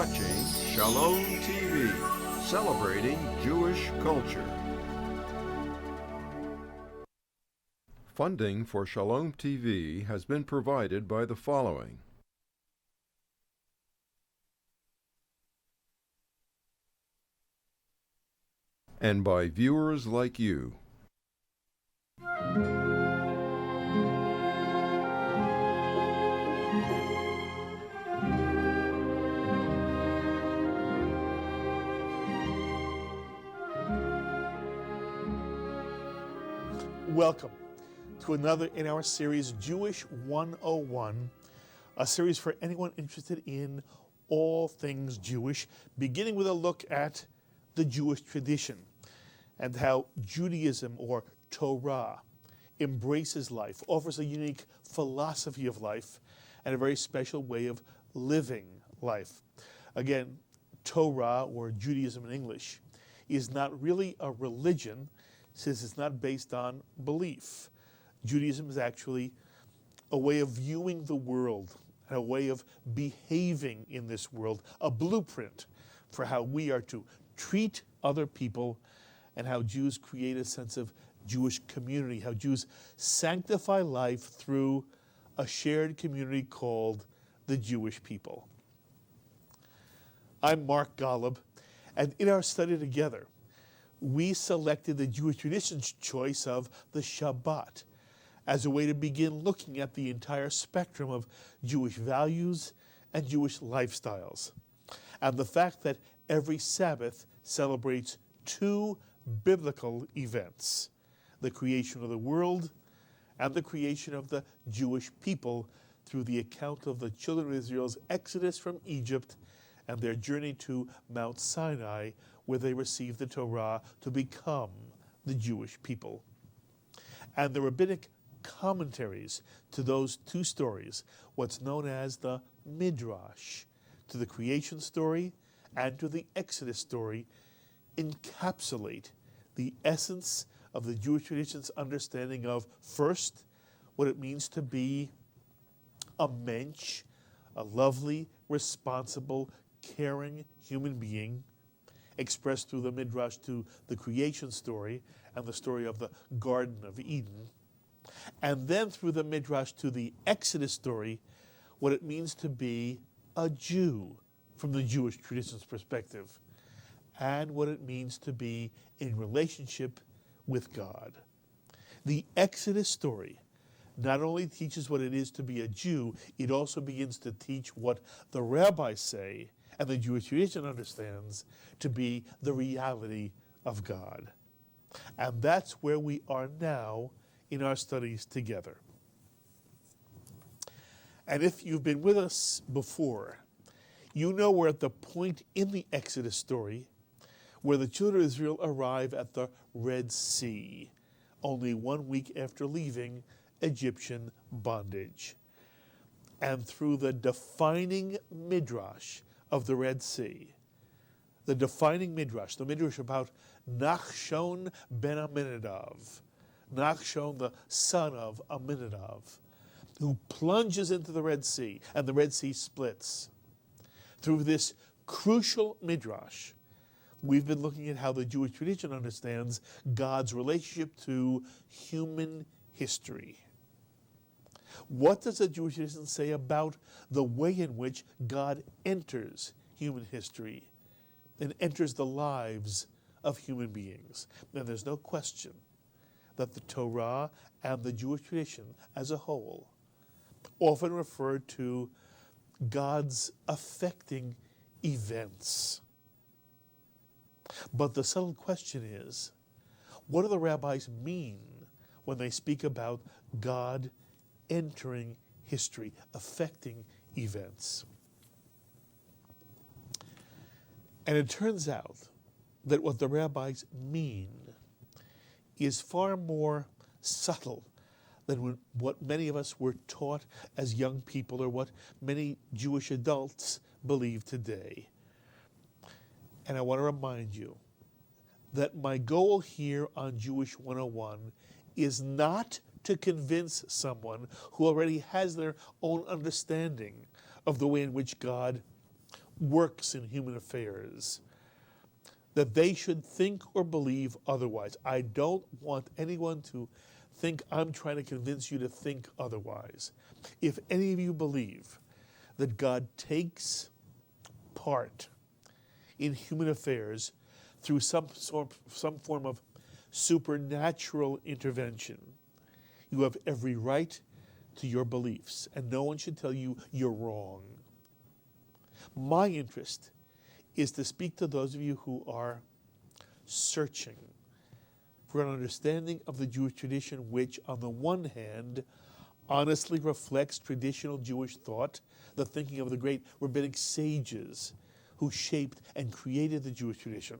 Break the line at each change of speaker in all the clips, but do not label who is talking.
watching Shalom TV, celebrating Jewish culture. Funding for Shalom TV has been provided by the following. And by viewers like you.
Welcome to another in our series, Jewish 101, a series for anyone interested in all things Jewish, beginning with a look at the Jewish tradition and how Judaism, or Torah, embraces life, offers a unique philosophy of life, and a very special way of living life. Again, Torah, or Judaism in English, is not really a religion, since it's not based on belief. Judaism is actually a way of viewing the world, and a way of behaving in this world, a blueprint for how we are to treat other people, and how Jews create a sense of Jewish community, how Jews sanctify life through a shared community called the Jewish people. I'm Mark Golub, and in our study together, we selected the Jewish tradition's choice of the Shabbat as a way to begin looking at the entire spectrum of Jewish values and Jewish lifestyles, and the fact that every Sabbath celebrates two biblical events: the creation of the world and the creation of the Jewish people through the account of the children of Israel's exodus from Egypt and their journey to Mount Sinai, where they received the Torah to become the Jewish people. And the rabbinic commentaries to those two stories, what's known as the Midrash, to the creation story and to the Exodus story, encapsulate the essence of the Jewish tradition's understanding of, first, what it means to be a mensch, a lovely, responsible, caring human being, expressed through the Midrash to the creation story and the story of the Garden of Eden, and then through the Midrash to the Exodus story, what it means to be a Jew from the Jewish tradition's perspective, and what it means to be in relationship with God. The Exodus story not only teaches what it is to be a Jew, it also begins to teach what the rabbis say and the Jewish tradition understands to be the reality of God. And that's where we are now in our studies together. And if you've been with us before, you know we're at the point in the Exodus story where the children of Israel arrive at the Red Sea, only 1 week after leaving Egyptian bondage. And through the defining Midrash of the Red Sea, the defining Midrash, the Midrash about Nachshon ben Aminadav, Nachshon, the son of Aminadav, who plunges into the Red Sea, and the Red Sea splits. Through this crucial Midrash, we've been looking at how the Jewish tradition understands God's relationship to human history. What does the Jewish tradition say about the way in which God enters human history and enters the lives of human beings? And there's no question that the Torah and the Jewish tradition as a whole often refer to God's affecting events. But the subtle question is, what do the rabbis mean when they speak about God entering history, affecting events? And it turns out that what the rabbis mean is far more subtle than what many of us were taught as young people, or what many Jewish adults believe today. And I want to remind you that my goal here on Jewish 101 is not to convince someone who already has their own understanding of the way in which God works in human affairs, that they should think or believe otherwise. I don't want anyone to think I'm trying to convince you to think otherwise. If any of you believe that God takes part in human affairs through some form of supernatural intervention, you have every right to your beliefs, and no one should tell you you're wrong. My interest is to speak to those of you who are searching for an understanding of the Jewish tradition, which, on the one hand, honestly reflects traditional Jewish thought, the thinking of the great rabbinic sages who shaped and created the Jewish tradition,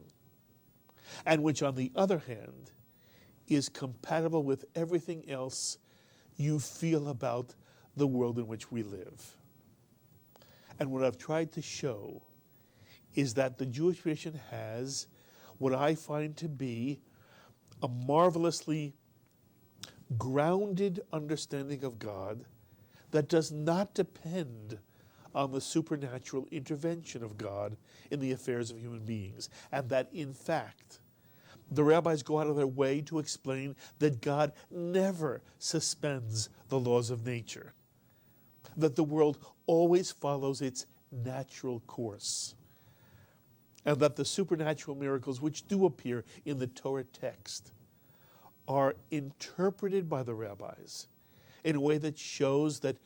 and which, on the other hand, is compatible with everything else you feel about the world in which we live. And what I've tried to show is that the Jewish tradition has what I find to be a marvelously grounded understanding of God that does not depend on the supernatural intervention of God in the affairs of human beings, and that, in fact, the rabbis go out of their way to explain that God never suspends the laws of nature, that the world always follows its natural course, and that the supernatural miracles which do appear in the Torah text are interpreted by the rabbis in a way that shows that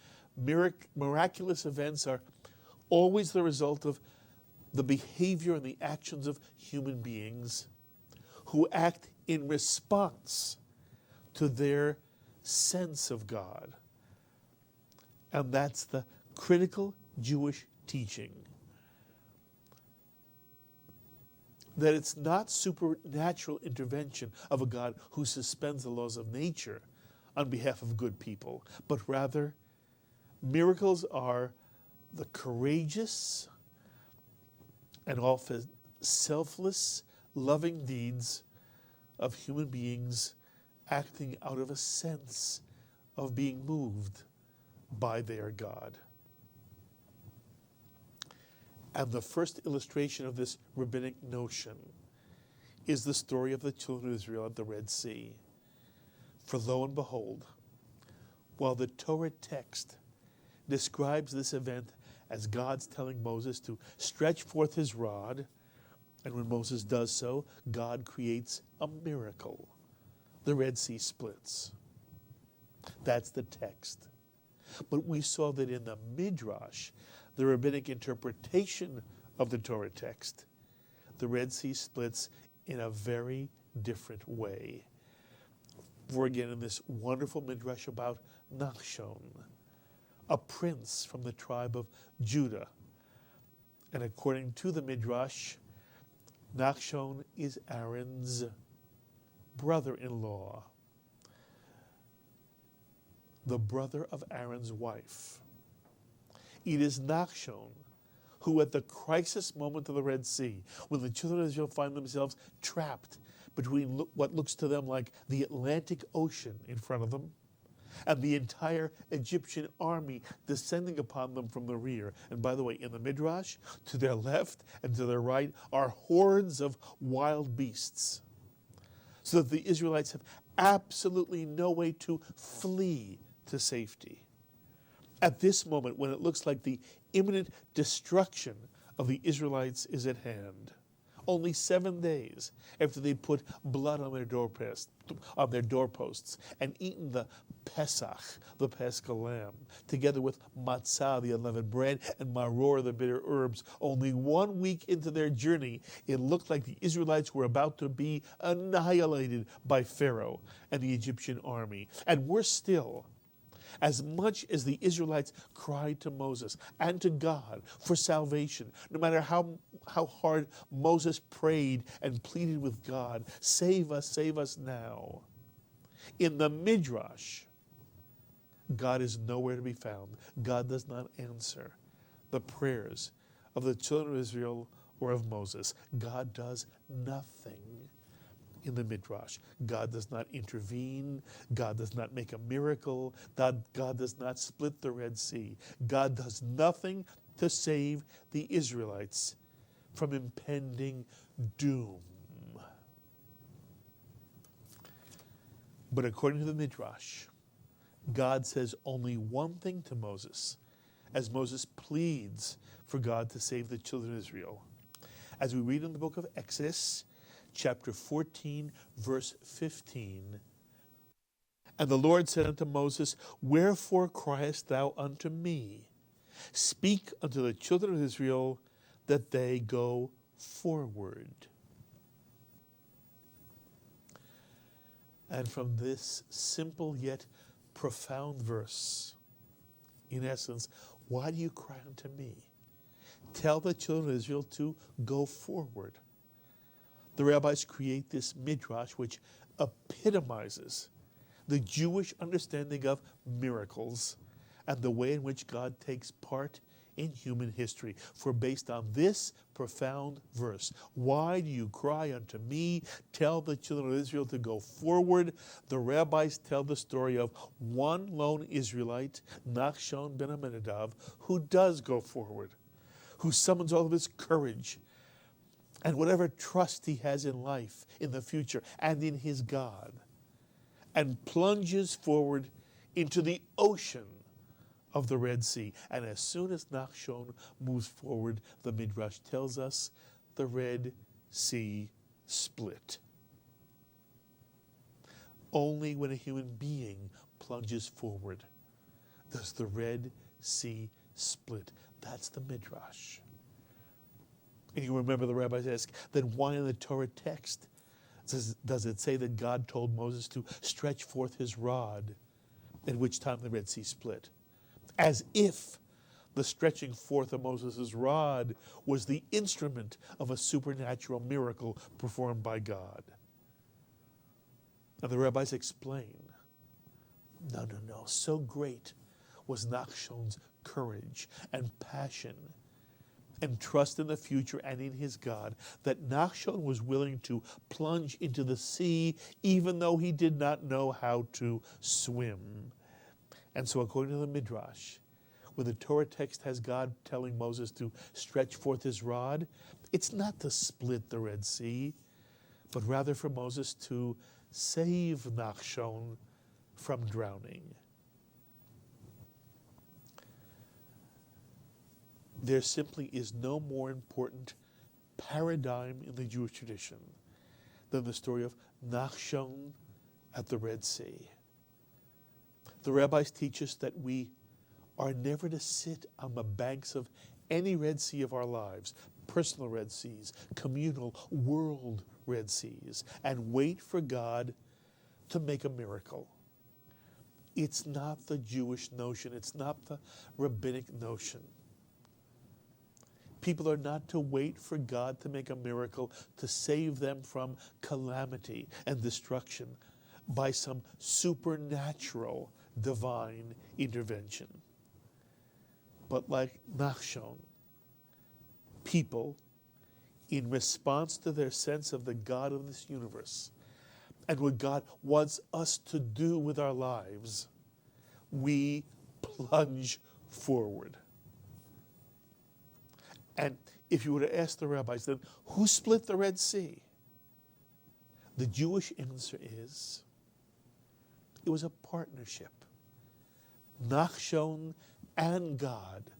miraculous events are always the result of the behavior and the actions of human beings who act in response to their sense of God. And that's the critical Jewish teaching. That it's not supernatural intervention of a God who suspends the laws of nature on behalf of good people, but rather miracles are the courageous and often selfless, loving deeds of human beings acting out of a sense of being moved by their God. And the first illustration of this rabbinic notion is the story of the children of Israel at the Red Sea. For lo and behold, while the Torah text describes this event as God's telling Moses to stretch forth his rod, and when Moses does so, God creates a miracle. The Red Sea splits. That's the text. But we saw that in the Midrash, the rabbinic interpretation of the Torah text, the Red Sea splits in a very different way. We're again in this wonderful Midrash about Nachshon, a prince from the tribe of Judah. And according to the Midrash, Nachshon is Aaron's brother-in-law, the brother of Aaron's wife. It is Nachshon who, at the crisis moment of the Red Sea, when the children of Israel find themselves trapped between what looks to them like the Atlantic Ocean in front of them and the entire Egyptian army descending upon them from the rear. And by the way, in the Midrash, to their left and to their right are hordes of wild beasts, so that the Israelites have absolutely no way to flee to safety. At this moment, when it looks like the imminent destruction of the Israelites is at hand, only 7 days after they put blood on their doorposts and eaten the Pesach, the Paschal lamb, together with matzah, the unleavened bread, and maror, the bitter herbs, only 1 week into their journey, it looked like the Israelites were about to be annihilated by Pharaoh and the Egyptian army. And worse still, as much as the Israelites cried to Moses and to God for salvation, no matter how hard Moses prayed and pleaded with God, save us now. In the Midrash, God is nowhere to be found. God does not answer the prayers of the children of Israel or of Moses. God does nothing. In the Midrash, God does not intervene. God does not make a miracle. God does not split the Red Sea. God does nothing to save the Israelites from impending doom. But according to the Midrash, God says only one thing to Moses, as Moses pleads for God to save the children of Israel. As we read in the book of Exodus, chapter 14, verse 15, "And the Lord said unto Moses, Wherefore criest thou unto me? Speak unto the children of Israel that they go forward." And from this simple yet profound verse, in essence, why do you cry unto me? Tell the children of Israel to go forward. The rabbis create this midrash which epitomizes the Jewish understanding of miracles and the way in which God takes part in human history. For based on this profound verse, why do you cry unto me? Tell the children of Israel to go forward. The rabbis tell the story of one lone Israelite, Nachshon ben Amminadab, who does go forward, who summons all of his courage and whatever trust he has in life, in the future, and in his God, and plunges forward into the ocean of the Red Sea. And as soon as Nachshon moves forward, the Midrash tells us the Red Sea split. Only when a human being plunges forward does the Red Sea split. That's the Midrash. And you remember the rabbis ask, then why in the Torah text does it say that God told Moses to stretch forth his rod, at which time the Red Sea split? As if the stretching forth of Moses' rod was the instrument of a supernatural miracle performed by God. And the rabbis explain, no. So great was Nachshon's courage and passion and trust in the future and in his God that Nachshon was willing to plunge into the sea even though he did not know how to swim. And so according to the Midrash, when the Torah text has God telling Moses to stretch forth his rod, it's not to split the Red Sea, but rather for Moses to save Nachshon from drowning. There simply is no more important paradigm in the Jewish tradition than the story of Nachshon at the Red Sea. The rabbis teach us that we are never to sit on the banks of any Red Sea of our lives, personal Red Seas, communal, world Red Seas, and wait for God to make a miracle. It's not the Jewish notion. It's not the Rabbinic notion. People are not to wait for God to make a miracle to save them from calamity and destruction by some supernatural divine intervention. But like Nachshon, people, in response to their sense of the God of this universe and what God wants us to do with our lives, we plunge forward. And if you were to ask the rabbis, then who split the Red Sea? The Jewish answer is, it was a partnership. Nachshon and God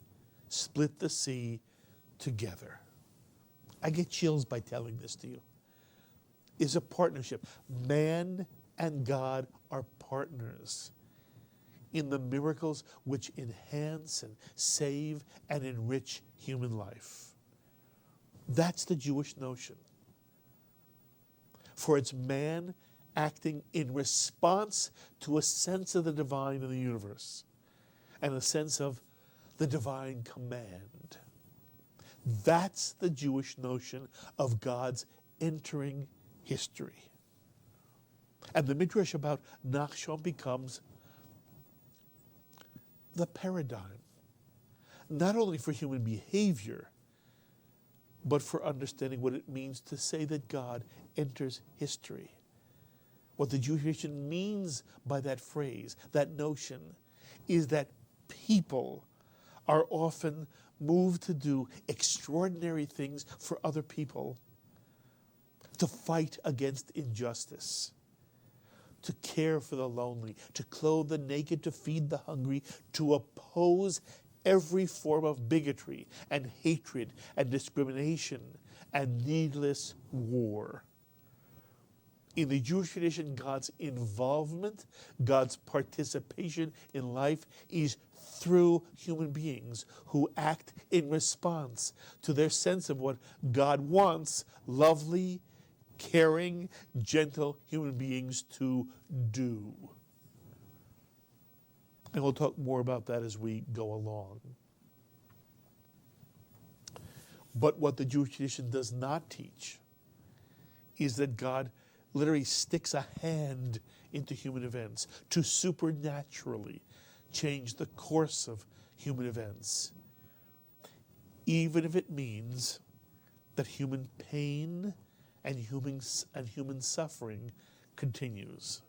split the sea together. I get chills by telling this to you. It's a partnership. Man and God are partners in the miracles which enhance and save and enrich human life. That's the Jewish notion. For it's man acting in response to a sense of the divine in the universe and a sense of the divine command. That's the Jewish notion of God's entering history. And the Midrash about Nachshon becomes the paradigm, not only for human behavior, but for understanding what it means to say that God enters history. What the Jewish tradition means by that phrase, that notion, is that people are often moved to do extraordinary things for other people, to fight against injustice, to care for the lonely, to clothe the naked, to feed the hungry, to oppose every form of bigotry and hatred and discrimination and needless war. In the Jewish tradition, God's involvement, God's participation in life is through human beings who act in response to their sense of what God wants lovely, caring, gentle human beings to do. And we'll talk more about that as we go along. But what the Jewish tradition does not teach is that God literally sticks a hand into human events to supernaturally change the course of human events, even if it means that human pain and human suffering continues.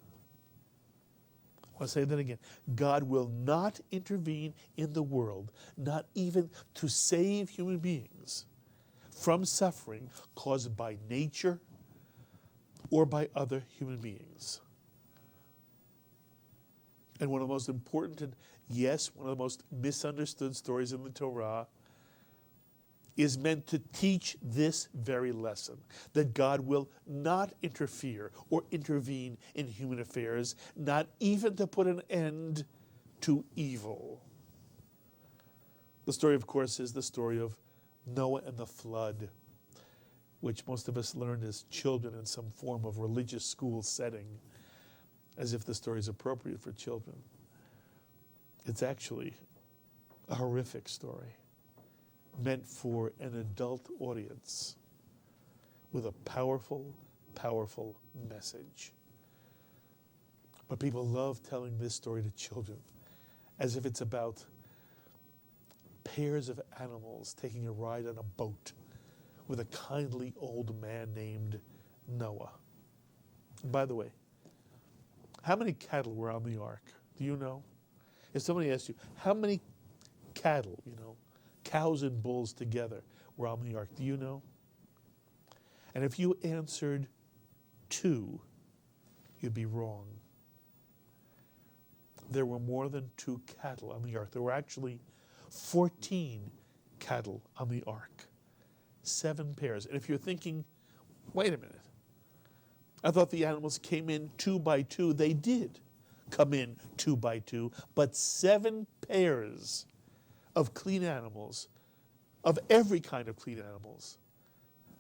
I'll say that again. God will not intervene in the world, not even to save human beings from suffering caused by nature or by other human beings. And one of the most important and, yes, one of the most misunderstood stories in the Torah is meant to teach this very lesson, that God will not interfere or intervene in human affairs, not even to put an end to evil. The story, of course, is the story of Noah and the flood, which most of us learned as children in some form of religious school setting, as if the story is appropriate for children. It's actually a horrific story meant for an adult audience with a powerful, powerful message. But people love telling this story to children as if it's about pairs of animals taking a ride on a boat with a kindly old man named Noah. And by the way, how many cattle were on the ark? Do you know? If somebody asked you, how many cattle, cows and bulls together were on the ark, do you know? And if you answered 2, you'd be wrong. There were more than 2 cattle on the ark. There were actually 14 cattle on the ark. 7 pairs. And if you're thinking, wait a minute, I thought the animals came in 2 by 2. They did come in 2 by 2, but 7 pairs of clean animals, of every kind of clean animals,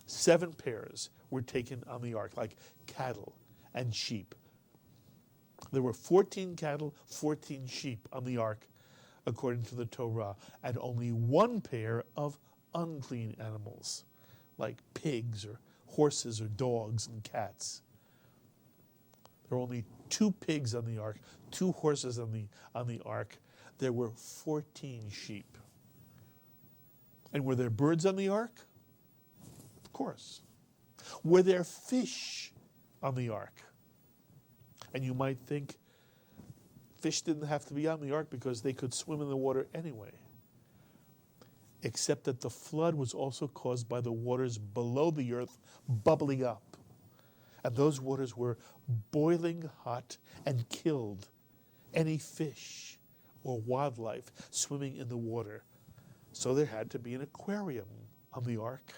7 pairs were taken on the ark, like cattle and sheep. There were 14 cattle, 14 sheep on the ark, according to the Torah, and only 1 pair of unclean animals, like pigs or horses or dogs and cats. There were only 2 pigs on the ark, 2 horses on the ark. There were 14 sheep. And were there birds on the ark? Of course. Were there fish on the ark? And you might think fish didn't have to be on the ark because they could swim in the water anyway. Except that the flood was also caused by the waters below the earth bubbling up. And those waters were boiling hot and killed any fish or wildlife swimming in the water. So there had to be an aquarium on the ark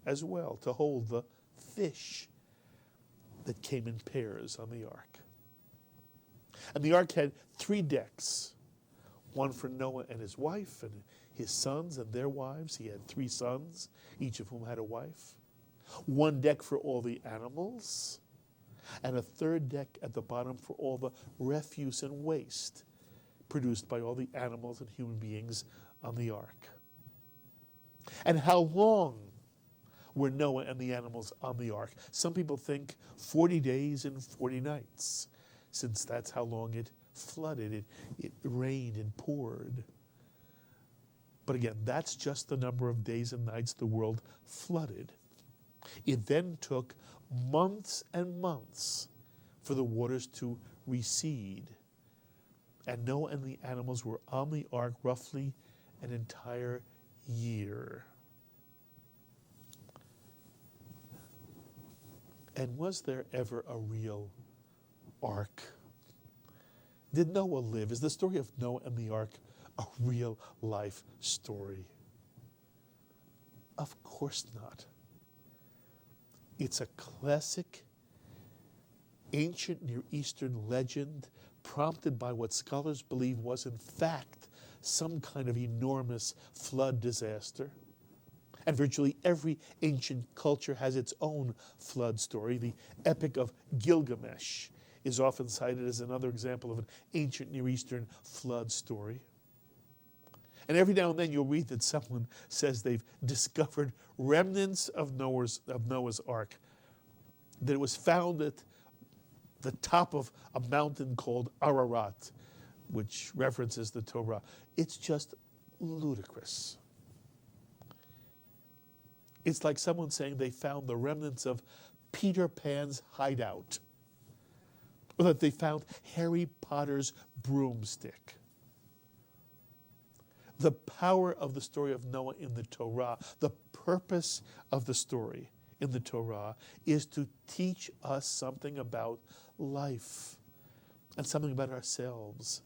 as well to hold the fish that came in pairs on the ark. And the ark had 3 decks, one for Noah and his wife and his sons and their wives. He had 3 sons, each of whom had a wife. 1 deck for all the animals, and a 3rd deck at the bottom for all the refuse and waste produced by all the animals and human beings on the ark. And how long were Noah and the animals on the ark? Some people think 40 days and 40 nights, since that's how long it flooded, it rained and poured. But again, that's just the number of days and nights the world flooded. It then took months and months for the waters to recede. And Noah and the animals were on the ark roughly an entire year. And was there ever a real ark? Did Noah live? Is the story of Noah and the ark a real life story? Of course not. It's a classic ancient Near Eastern legend prompted by what scholars believe was in fact some kind of enormous flood disaster. And virtually every ancient culture has its own flood story. The Epic of Gilgamesh is often cited as another example of an ancient Near Eastern flood story. And every now and then you'll read that someone says they've discovered remnants of Noah's Ark, that it was found at the top of a mountain called Ararat, which references the Torah. It's just ludicrous. It's like someone saying they found the remnants of Peter Pan's hideout, or that they found Harry Potter's broomstick. The power of the story of Noah in the Torah, the purpose of the story in the Torah, is to teach us something about life and something about ourselves.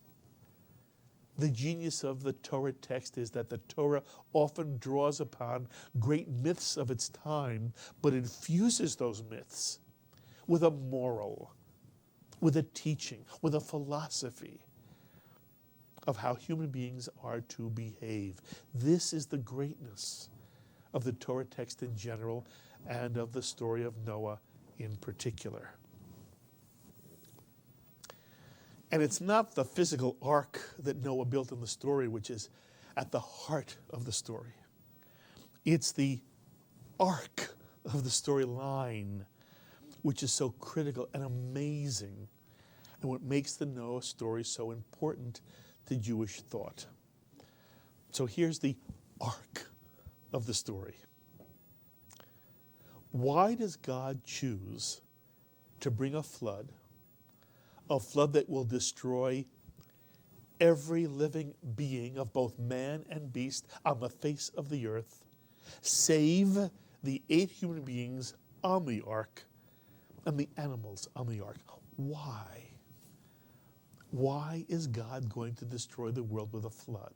The genius of the Torah text is that the Torah often draws upon great myths of its time, but infuses those myths with a moral, with a teaching, with a philosophy of how human beings are to behave. This is the greatness of the Torah text in general and of the story of Noah in particular. And it's not the physical ark that Noah built in the story which is at the heart of the story. It's the arc of the storyline which is so critical and amazing, and what makes the Noah story so important to Jewish thought. So here's the arc of the story. Why does God choose to bring a flood that will destroy every living being of both man and beast on the face of the earth, save the 8 human beings on the ark and the animals on the ark? Why? Why is God going to destroy the world with a flood?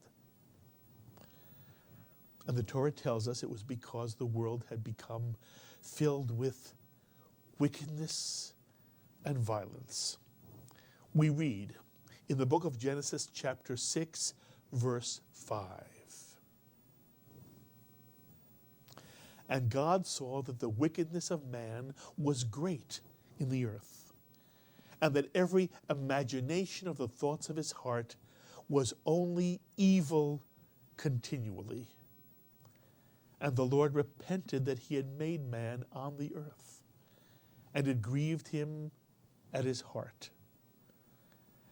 And the Torah tells us it was because the world had become filled with wickedness and violence. We read in the book of Genesis, chapter 6, verse 5. And God saw that the wickedness of man was great in the earth, and that every imagination of the thoughts of his heart was only evil continually. And the Lord repented that he had made man on the earth, and it grieved him at his heart.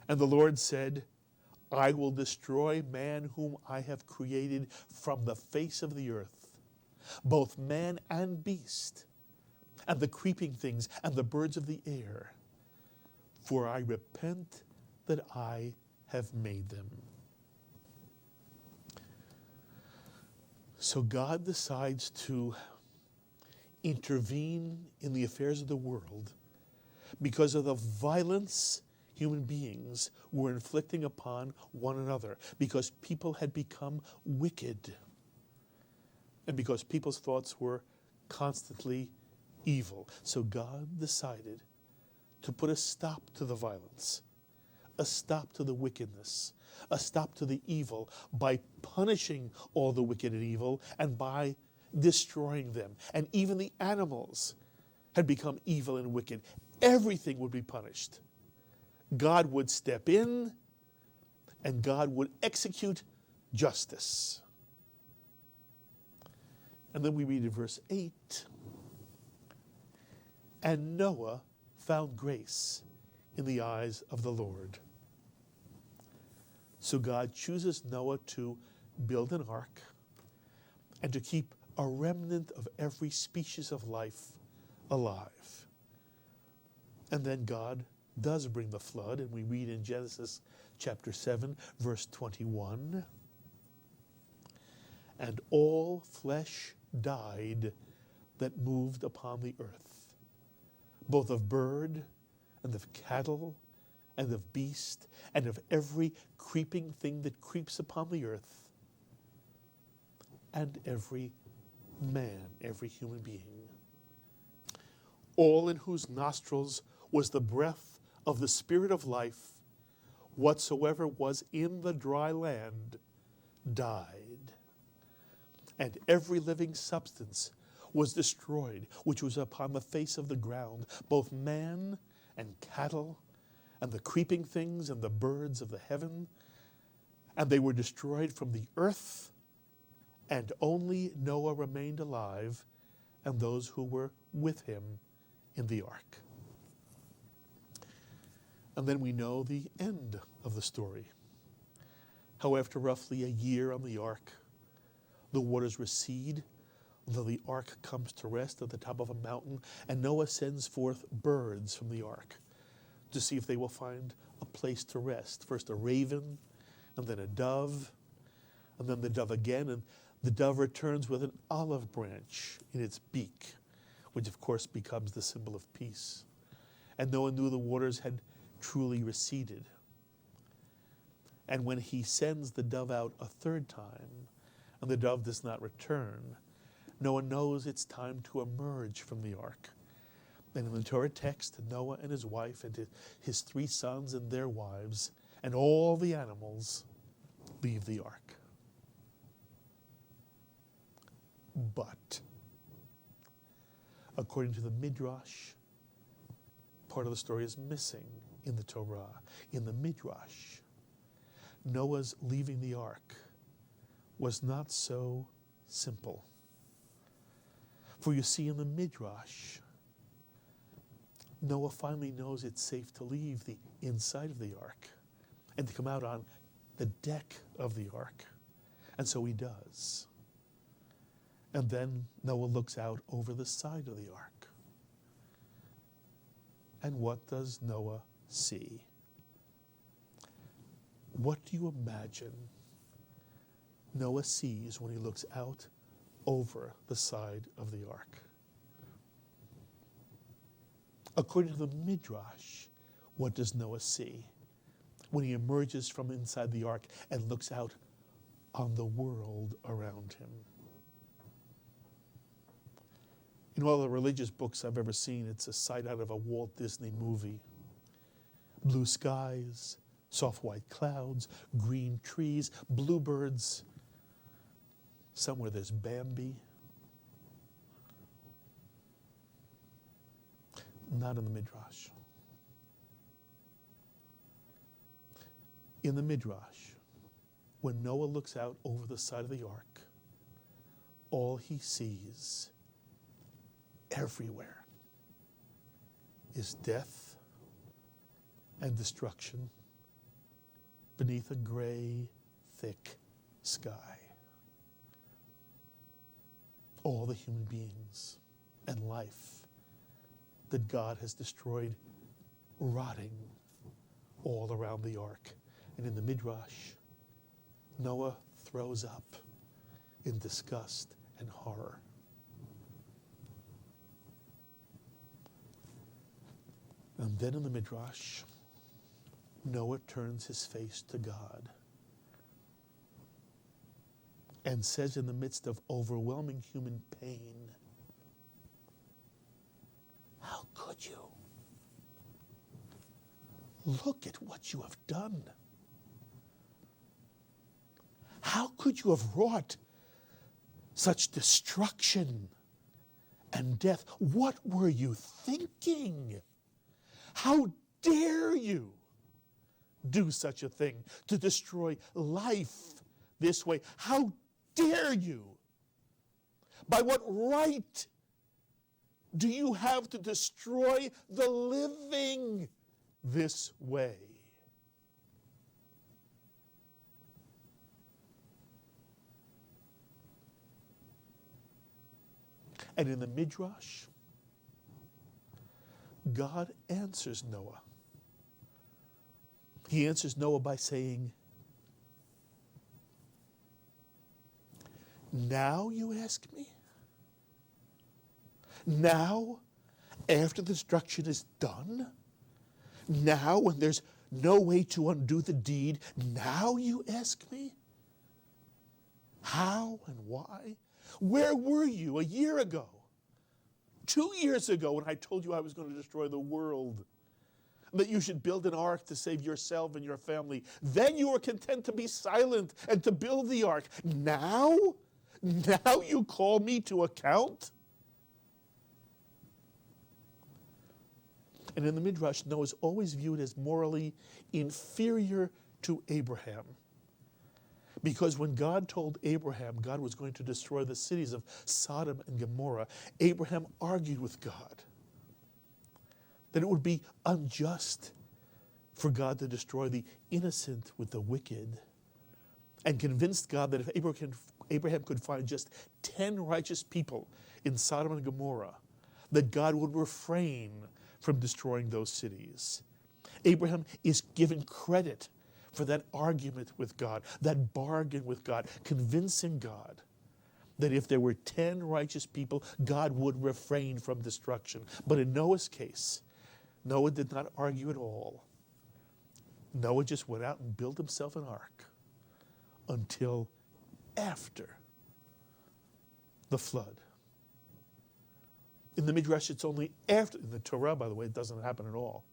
And the Lord said, I will destroy man whom I have created from the face of the earth, both man and beast, and the creeping things and the birds of the air, for I repent that I have made them. So God decides to intervene in the affairs of the world because of the violence human beings were inflicting upon one another, because people had become wicked, and because people's thoughts were constantly evil. So God decided to put a stop to the violence, a stop to the wickedness, a stop to the evil by punishing all the wicked and evil and by destroying them. And even the animals had become evil and wicked. Everything would be punished. God would step in and God would execute justice. And then we read in verse 8, and Noah found grace in the eyes of the Lord. So God chooses Noah to build an ark and to keep a remnant of every species of life alive. And then God does bring the flood, and we read in Genesis chapter 7, verse 21. and all flesh died that moved upon the earth, both of bird and of cattle and of beast and of every creeping thing that creeps upon the earth, and every man, every human being, all in whose nostrils was the breath of the Spirit of life. Whatsoever was in the dry land died, and every living substance was destroyed, which was upon the face of the ground, both man and cattle, and the creeping things and the birds of the heaven, and they were destroyed from the earth, and only Noah remained alive, and those who were with him in the ark. And then we know the end of the story. How after roughly a year on the ark, the waters recede, though the ark comes to rest at the top of a mountain, and Noah sends forth birds from the ark to see if they will find a place to rest. First a raven, and then a dove, and then the dove again, and the dove returns with an olive branch in its beak, which of course becomes the symbol of peace. And Noah knew the waters had truly receded. And when he sends the dove out a third time, and the dove does not return, Noah knows it's time to emerge from the ark. And in the Torah text, Noah and his wife and his 3 sons and their wives and all the animals leave the ark. But, according to the Midrash, part of the story is missing in the Torah. In the Midrash, Noah's leaving the ark was not so simple. For you see, in the Midrash, Noah finally knows it's safe to leave the inside of the ark and to come out on the deck of the ark. And so he does. And then Noah looks out over the side of the ark. And what does Noah see? What do you imagine Noah sees when he looks out over the side of the ark? According to the Midrash, what does Noah see when he emerges from inside the ark and looks out on the world around him? In all the religious books I've ever seen, it's a sight out of a Walt Disney movie. Blue skies, soft white clouds, green trees, bluebirds. Somewhere there's Bambi. Not in the Midrash. In the Midrash, when Noah looks out over the side of the ark, all he sees everywhere is death and destruction beneath a gray, thick sky. All the human beings and life that God has destroyed rotting all around the ark. And in the Midrash, Noah throws up in disgust and horror. And then in the Midrash, Noah turns his face to God and says, in the midst of overwhelming human pain, "How could you? Look at what you have done. How could you have wrought such destruction and death? What were you thinking? How dare you do such a thing, to destroy life this way? How dare you? By what right do you have to destroy the living this way?" And in the Midrash, God answers Noah. He answers Noah by saying, Now you ask me? Now, after the destruction is done? Now, when there's no way to undo the deed, now you ask me? How and why? Where were you a year ago? 2 years ago when I told you I was going to destroy the world? That you should build an ark to save yourself and your family. Then you were content to be silent and to build the ark. Now you call me to account? And in the Midrash, Noah is always viewed as morally inferior to Abraham. Because when God told Abraham God was going to destroy the cities of Sodom and Gomorrah, Abraham argued with God that it would be unjust for God to destroy the innocent with the wicked, and convinced God that if Abraham could find just 10 righteous people in Sodom and Gomorrah, that God would refrain from destroying those cities. Abraham is given credit for that argument with God, that bargain with God, convincing God that if there were 10 righteous people, God would refrain from destruction. But in Noah's case, Noah did not argue at all. Noah just went out and built himself an ark until after the flood. In the Midrash, it's only after. In the Torah, by the way, it doesn't happen at all.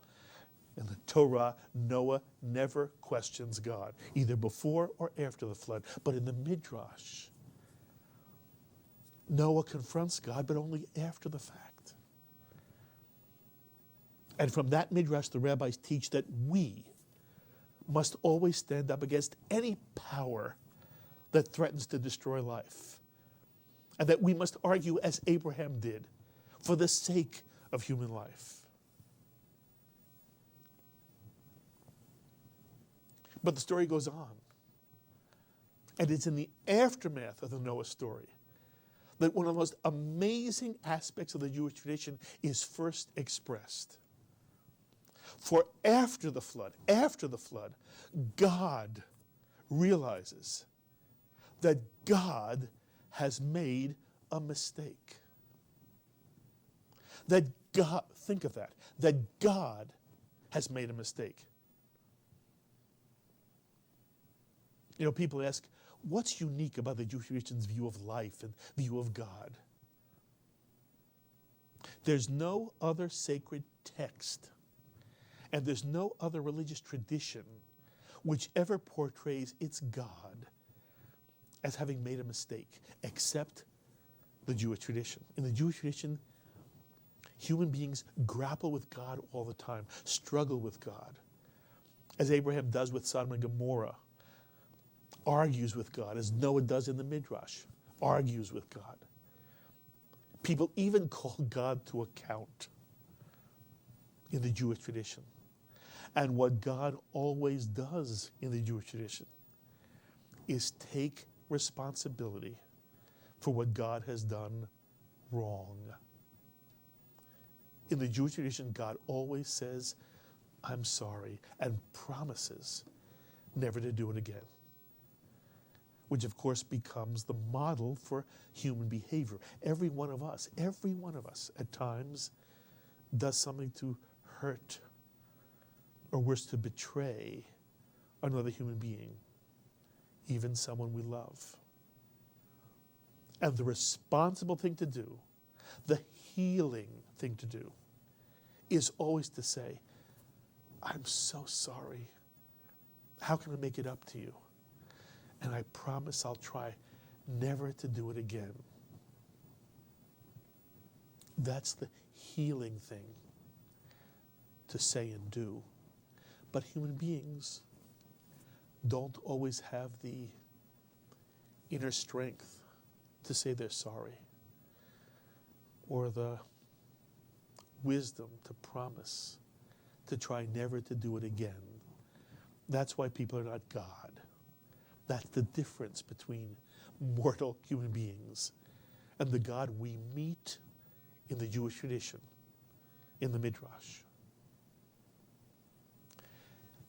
In the Torah, Noah never questions God, either before or after the flood. But in the Midrash, Noah confronts God, but only after the fact. And from that Midrash, the rabbis teach that we must always stand up against any power that threatens to destroy life. And that we must argue as Abraham did, for the sake of human life. But the story goes on. And it's in the aftermath of the Noah story that one of the most amazing aspects of the Jewish tradition is first expressed. For after the flood, God realizes that God has made a mistake. That God, think of that God has made a mistake. You know, people ask, what's unique about the Jewish tradition's view of life and view of God? There's no other sacred text, and there's no other religious tradition which ever portrays its God as having made a mistake, except the Jewish tradition. In the Jewish tradition, human beings grapple with God all the time, struggle with God, as Abraham does with Sodom and Gomorrah, argues with God, as Noah does in the Midrash, argues with God. People even call God to account in the Jewish tradition. And what God always does in the Jewish tradition is take responsibility for what God has done wrong. In the Jewish tradition, God always says, I'm sorry, and promises never to do it again. Which of course becomes the model for human behavior. Every one of us at times does something to hurt, or worse, to betray another human being, even someone we love. And the responsible thing to do, the healing thing to do, is always to say, I'm so sorry. How can I make it up to you? And I promise I'll try never to do it again. That's the healing thing to say and do. But human beings don't always have the inner strength to say they're sorry, or the wisdom to promise to try never to do it again. That's why people are not God. That's the difference between mortal human beings and the God we meet in the Jewish tradition, in the Midrash.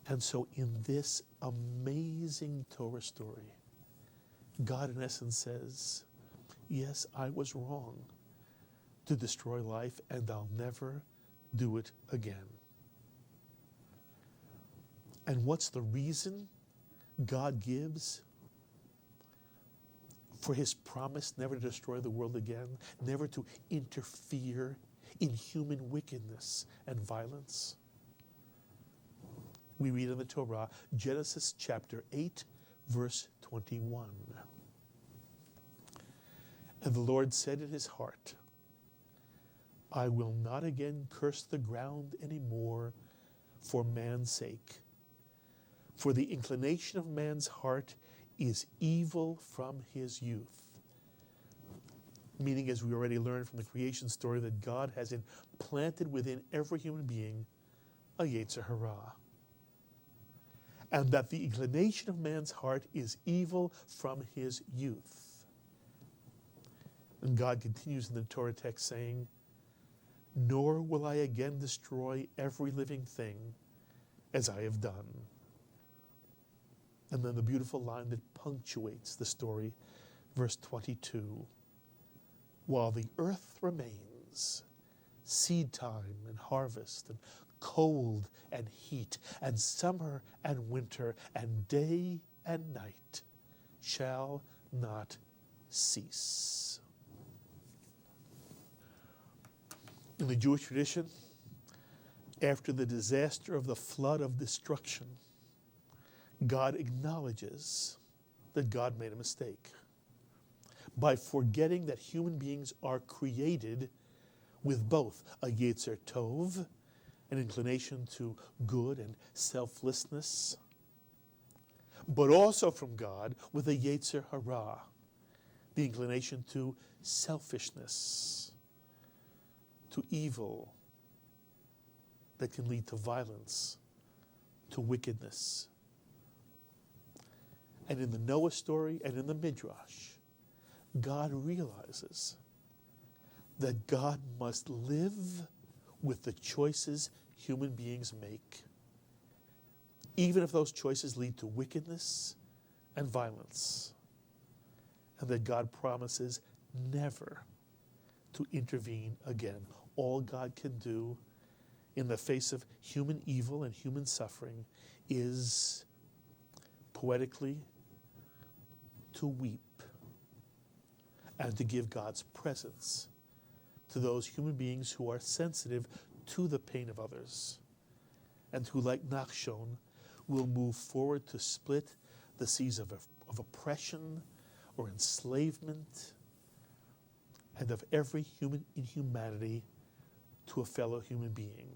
And so in this amazing Torah story, God in essence says, yes, I was wrong to destroy life, and I'll never do it again. And what's the reason God gives for his promise never to destroy the world again, never to interfere in human wickedness and violence? We read in the Torah, Genesis chapter 8, verse 21. And the Lord said in his heart, I will not again curse the ground anymore for man's sake. For the inclination of man's heart is evil from his youth. Meaning, as we already learned from the creation story, that God has implanted within every human being a Yetzer Hara. And that the inclination of man's heart is evil from his youth. And God continues in the Torah text saying, nor will I again destroy every living thing as I have done. And then the beautiful line that punctuates the story, verse 22. While the earth remains, seed time and harvest, and cold and heat, and summer and winter, and day and night shall not cease. In the Jewish tradition, after the disaster of the flood of destruction, God acknowledges that God made a mistake by forgetting that human beings are created with both a Yetzer Tov, an inclination to good and selflessness, but also from God with a Yetzer Hara, the inclination to selfishness, to evil that can lead to violence, to wickedness. And in the Noah story and in the Midrash, God realizes that God must live with the choices human beings make, even if those choices lead to wickedness and violence, and that God promises never to intervene again. All God can do in the face of human evil and human suffering is poetically to weep and to give God's presence to those human beings who are sensitive to the pain of others and who, like Nachshon, will move forward to split the seas of oppression or enslavement and of every human inhumanity to a fellow human being.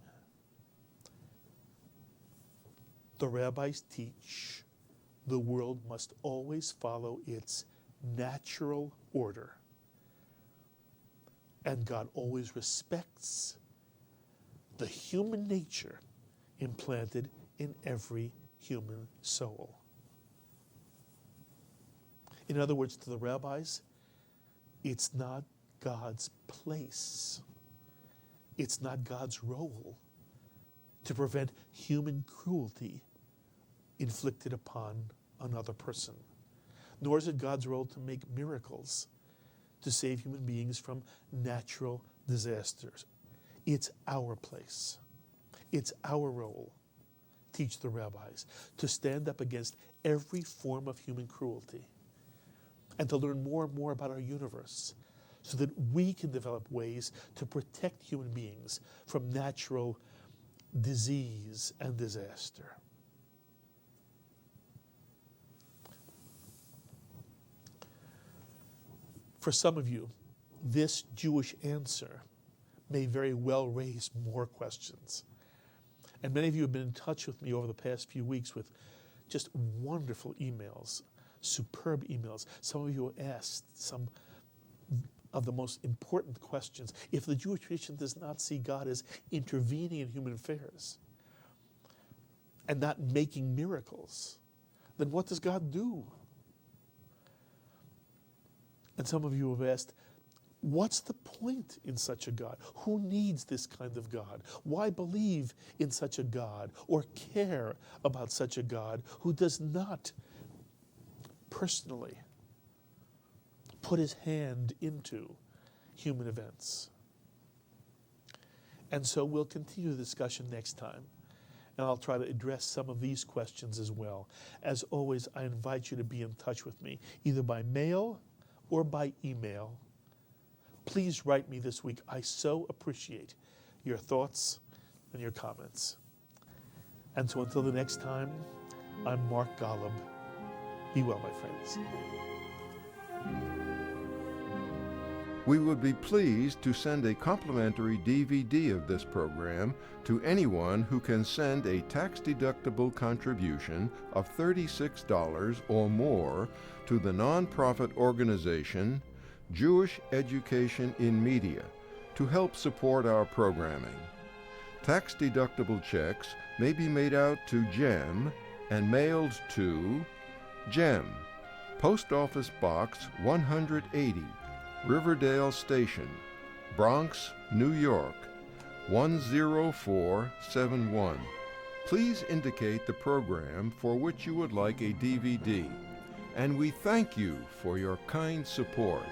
The rabbis teach the world must always follow its natural order. And God always respects the human nature implanted in every human soul. In other words, to the rabbis, it's not God's place. It's not God's role to prevent human cruelty inflicted upon another person. Nor is it God's role to make miracles to save human beings from natural disasters. It's our place. It's our role, teach the rabbis, to stand up against every form of human cruelty and to learn more and more about our universe so that we can develop ways to protect human beings from natural disease and disaster. For some of you, this Jewish answer may very well raise more questions. And many of you have been in touch with me over the past few weeks with just wonderful emails, superb emails. Some of you asked some of the most important questions. If the Jewish tradition does not see God as intervening in human affairs and not making miracles, then what does God do? And some of you have asked, what's the point in such a God? Who needs this kind of God? Why believe in such a God or care about such a God who does not personally put his hand into human events. And so we'll continue the discussion next time. And I'll try to address some of these questions as well. As always, I invite you to be in touch with me, either by mail or by email. Please write me this week. I so appreciate your thoughts and your comments. And so until the next time, I'm Mark Golub. Be well, my friends.
We would be pleased to send a complimentary DVD of this program to anyone who can send a tax-deductible contribution of $36 or more to the nonprofit organization Jewish Education in Media to help support our programming. Tax-deductible checks may be made out to GEM and mailed to GEM, Post Office Box 180, Riverdale Station, Bronx, New York, 10471. Please indicate the program for which you would like a DVD, and we thank you for your kind support.